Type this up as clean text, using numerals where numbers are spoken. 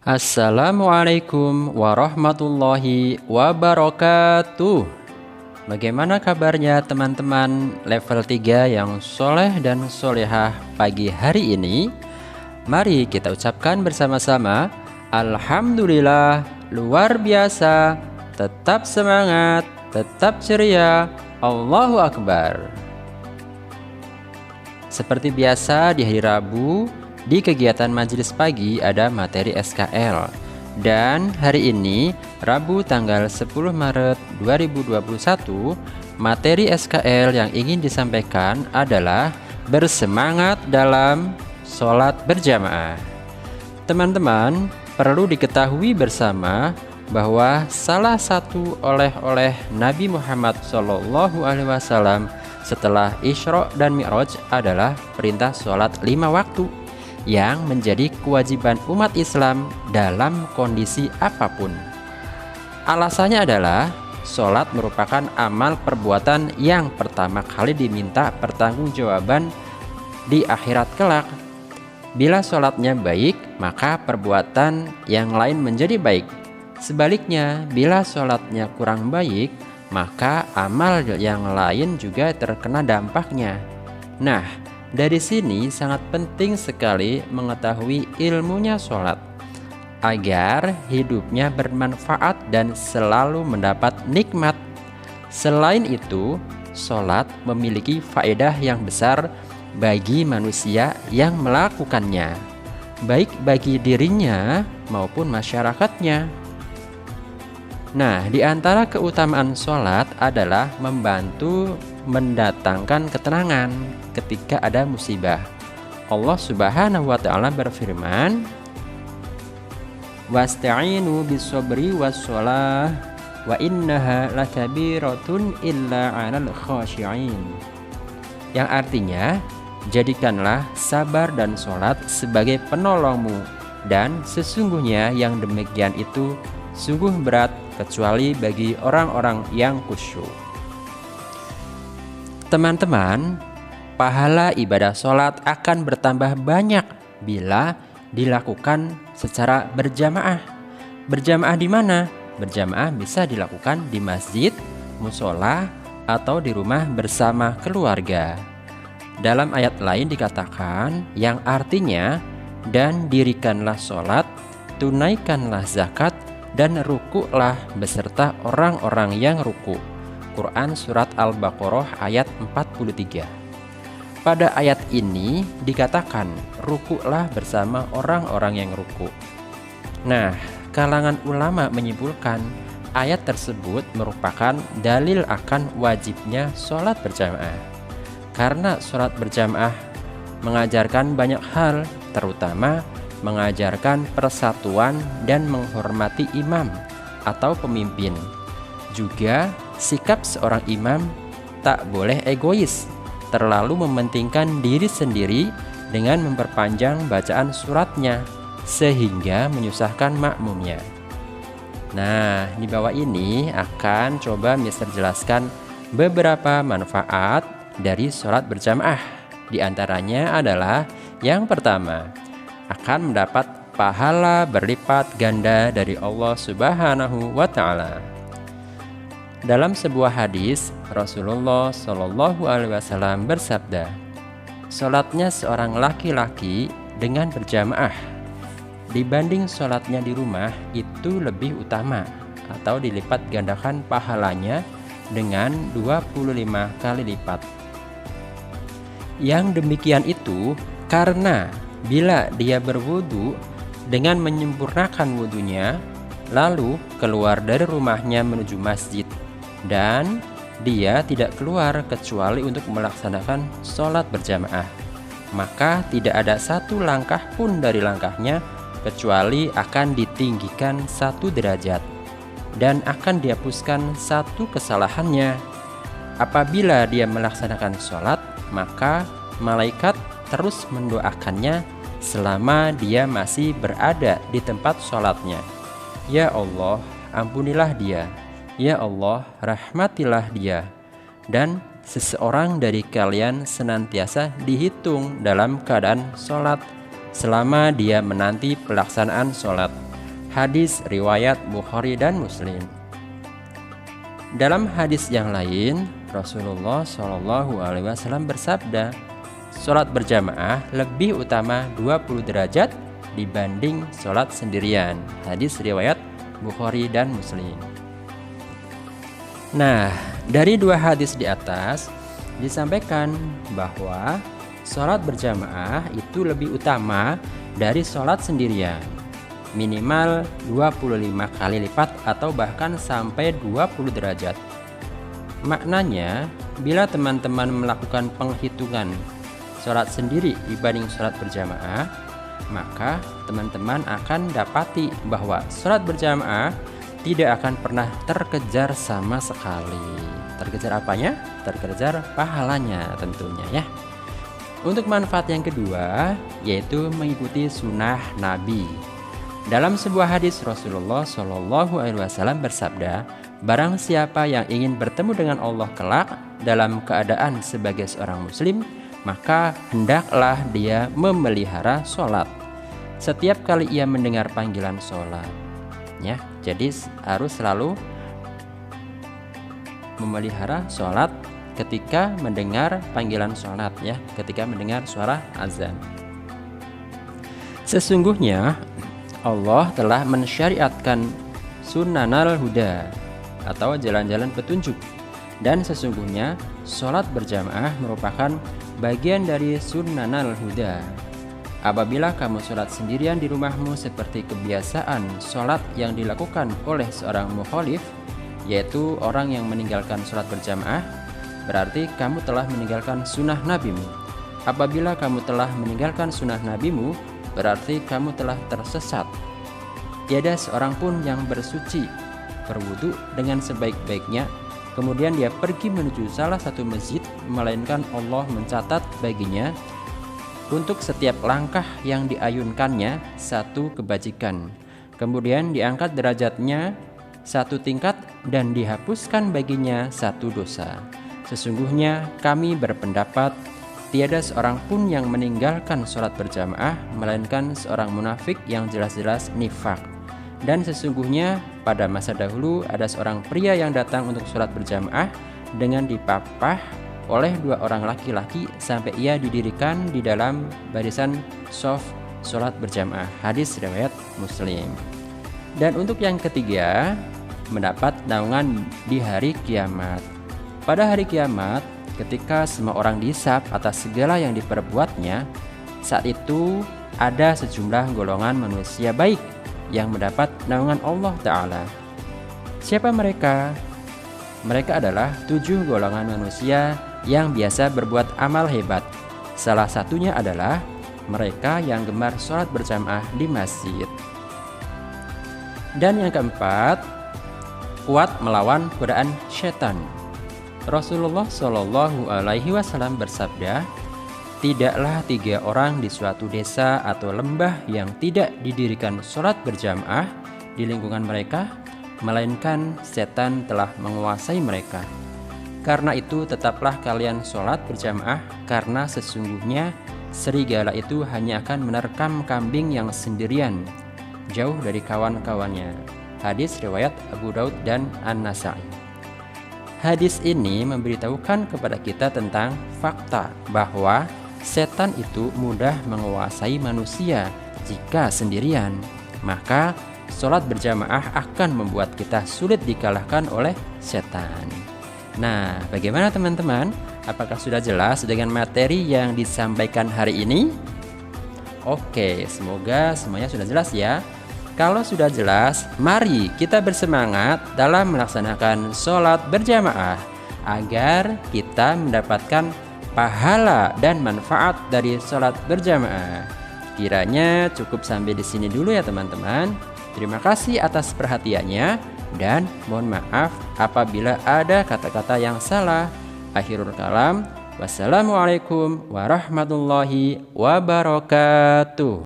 Assalamualaikum warahmatullahi wabarakatuh. Bagaimana kabarnya teman-teman level 3 yang soleh dan solehah pagi hari ini? Mari kita ucapkan bersama-sama Alhamdulillah, luar biasa, tetap semangat, tetap ceria, Allahu Akbar. Seperti biasa di hari Rabu, di kegiatan majelis pagi ada materi SKL. Dan hari ini, Rabu tanggal 10 Maret 2021, materi SKL yang ingin disampaikan adalah bersemangat dalam sholat berjamaah. Teman-teman, perlu diketahui bersama bahwa salah satu oleh-oleh Nabi Muhammad SAW setelah Isra dan Mi'raj adalah perintah sholat 5 waktu yang menjadi kewajiban umat Islam dalam kondisi apapun. Alasannya adalah sholat merupakan amal perbuatan yang pertama kali diminta pertanggungjawaban di akhirat kelak. Bila sholatnya baik, maka perbuatan yang lain menjadi baik. Sebaliknya, bila sholatnya kurang baik, maka amal yang lain juga terkena dampaknya. Nah, dari sini sangat penting sekali mengetahui ilmunya sholat agar hidupnya bermanfaat dan selalu mendapat nikmat. Selain itu, sholat memiliki faedah yang besar bagi manusia yang melakukannya, baik bagi dirinya maupun masyarakatnya. Nah, di antara keutamaan sholat adalah membantu mendatangkan ketenangan ketika ada musibah. Allah Subhanahu wa ta'ala berfirman, "Wasta'inu bis-sabri was-shalah wa innaha lakabiratun illa 'alal khashi'in." Yang artinya, jadikanlah sabar dan sholat sebagai penolongmu, dan sesungguhnya yang demikian itu sungguh berat kecuali bagi orang-orang yang khusyuk. Teman-teman, pahala ibadah sholat akan bertambah banyak bila dilakukan secara berjamaah. Berjamaah di mana? Berjamaah bisa dilakukan di masjid, musola, atau di rumah bersama keluarga. Dalam ayat lain dikatakan yang artinya, dan dirikanlah sholat, tunaikanlah zakat, dan rukuklah beserta orang-orang yang ruku. Quran Surat Al-Baqarah ayat 43. Pada ayat ini dikatakan rukuklah bersama orang-orang yang ruku. Nah, kalangan ulama menyimpulkan ayat tersebut merupakan dalil akan wajibnya sholat berjamaah. Karena sholat berjamaah mengajarkan banyak hal, terutama mengajarkan persatuan dan menghormati imam atau pemimpin. Juga sikap seorang imam tak boleh egois, terlalu mementingkan diri sendiri dengan memperpanjang bacaan suratnya sehingga menyusahkan makmumnya. Nah, di bawah ini akan coba Mister jelaskan beberapa manfaat dari sholat berjamaah. Di antaranya adalah yang pertama, akan mendapat pahala berlipat ganda dari Allah Subhanahu wa ta'ala. Dalam sebuah hadis, Rasulullah Shallallahu Alaihi Wasallam bersabda, "Sholatnya seorang laki-laki dengan berjamaah dibanding sholatnya di rumah itu lebih utama atau dilipat gandakan pahalanya dengan 25 kali lipat." Yang demikian itu karena bila dia berwudu dengan menyempurnakan wudunya, lalu keluar dari rumahnya menuju masjid, dan dia tidak keluar kecuali untuk melaksanakan sholat berjamaah, maka tidak ada satu langkah pun dari langkahnya kecuali akan ditinggikan 1 derajat dan akan dihapuskan 1 kesalahannya. Apabila dia melaksanakan sholat, maka malaikat terus mendoakannya selama dia masih berada di tempat sholatnya. Ya Allah, ampunilah dia. Ya Allah, rahmatilah dia. Dan seseorang dari kalian senantiasa dihitung dalam keadaan sholat selama dia menanti pelaksanaan sholat. Hadis riwayat Bukhari dan Muslim. Dalam hadis yang lain, Rasulullah SAW bersabda, sholat berjamaah lebih utama 20 derajat dibanding sholat sendirian. Hadis riwayat Bukhari dan Muslim. Nah, dari dua hadis di atas disampaikan bahwa sholat berjamaah itu lebih utama dari sholat sendirian, minimal 25 kali lipat atau bahkan sampai 20 derajat. Maknanya, bila teman-teman melakukan penghitungan sholat sendiri dibanding sholat berjamaah, maka teman-teman akan dapati bahwa sholat berjamaah tidak akan pernah terkejar sama sekali. Terkejar apanya? Terkejar pahalanya tentunya ya. Untuk manfaat yang kedua, yaitu mengikuti sunnah Nabi. Dalam sebuah hadis Rasulullah SAW bersabda, barang siapa yang ingin bertemu dengan Allah kelak dalam keadaan sebagai seorang muslim, maka hendaklah dia memelihara sholat setiap kali ia mendengar panggilan sholat. Ya, jadi harus selalu memelihara sholat ketika mendengar panggilan sholat ya, ketika mendengar suara azan. Sesungguhnya Allah telah mensyariatkan sunnanal huda atau jalan-jalan petunjuk, dan sesungguhnya sholat berjamaah merupakan bagian dari sunnanal huda. Apabila kamu sholat sendirian di rumahmu seperti kebiasaan sholat yang dilakukan oleh seorang mukhalif, yaitu orang yang meninggalkan sholat berjamaah, berarti kamu telah meninggalkan sunnah nabimu. Apabila kamu telah meninggalkan sunnah nabimu, berarti kamu telah tersesat. Tiada seorang pun yang bersuci, berwudu dengan sebaik-baiknya, kemudian dia pergi menuju salah satu masjid, melainkan Allah mencatat baginya untuk setiap langkah yang diayunkannya satu kebajikan. Kemudian diangkat derajatnya satu tingkat dan dihapuskan baginya satu dosa. Sesungguhnya kami berpendapat tiada seorang pun yang meninggalkan sholat berjamaah melainkan seorang munafik yang jelas-jelas nifak. Dan sesungguhnya pada masa dahulu ada seorang pria yang datang untuk sholat berjamaah dengan dipapah oleh dua orang laki-laki sampai ia didirikan di dalam barisan shaf sholat berjamaah. Hadis riwayat Muslim. Dan untuk yang ketiga, mendapat naungan di hari kiamat. Pada hari kiamat, ketika semua orang dihisab atas segala yang diperbuatnya, saat itu ada sejumlah golongan manusia baik yang mendapat naungan Allah Ta'ala. Siapa mereka? Mereka adalah 7 golongan manusia yang biasa berbuat amal hebat. Salah satunya adalah mereka yang gemar sholat berjamaah di masjid. Dan yang keempat, kuat melawan godaan syaitan. Rasulullah SAW bersabda, tidaklah 3 orang di suatu desa atau lembah yang tidak didirikan sholat berjamaah di lingkungan mereka, melainkan setan telah menguasai mereka. Karena itu tetaplah kalian sholat berjamaah, karena sesungguhnya serigala itu hanya akan menerkam kambing yang sendirian, jauh dari kawan-kawannya. Hadis riwayat Abu Daud dan An-Nasa'i. Hadis ini memberitahukan kepada kita tentang fakta bahwa setan itu mudah menguasai manusia jika sendirian. Maka sholat berjamaah akan membuat kita sulit dikalahkan oleh setan. Nah, bagaimana teman-teman? Apakah sudah jelas dengan materi yang disampaikan hari ini? Oke, semoga semuanya sudah jelas ya. Kalau sudah jelas, mari kita bersemangat dalam melaksanakan sholat berjamaah agar kita mendapatkan pahala dan manfaat dari sholat berjamaah. Kiranya cukup sampai di sini dulu ya teman-teman. Terima kasih atas perhatiannya dan mohon maaf apabila ada kata-kata yang salah. Akhirul kalam. Wassalamualaikum warahmatullahi wabarakatuh.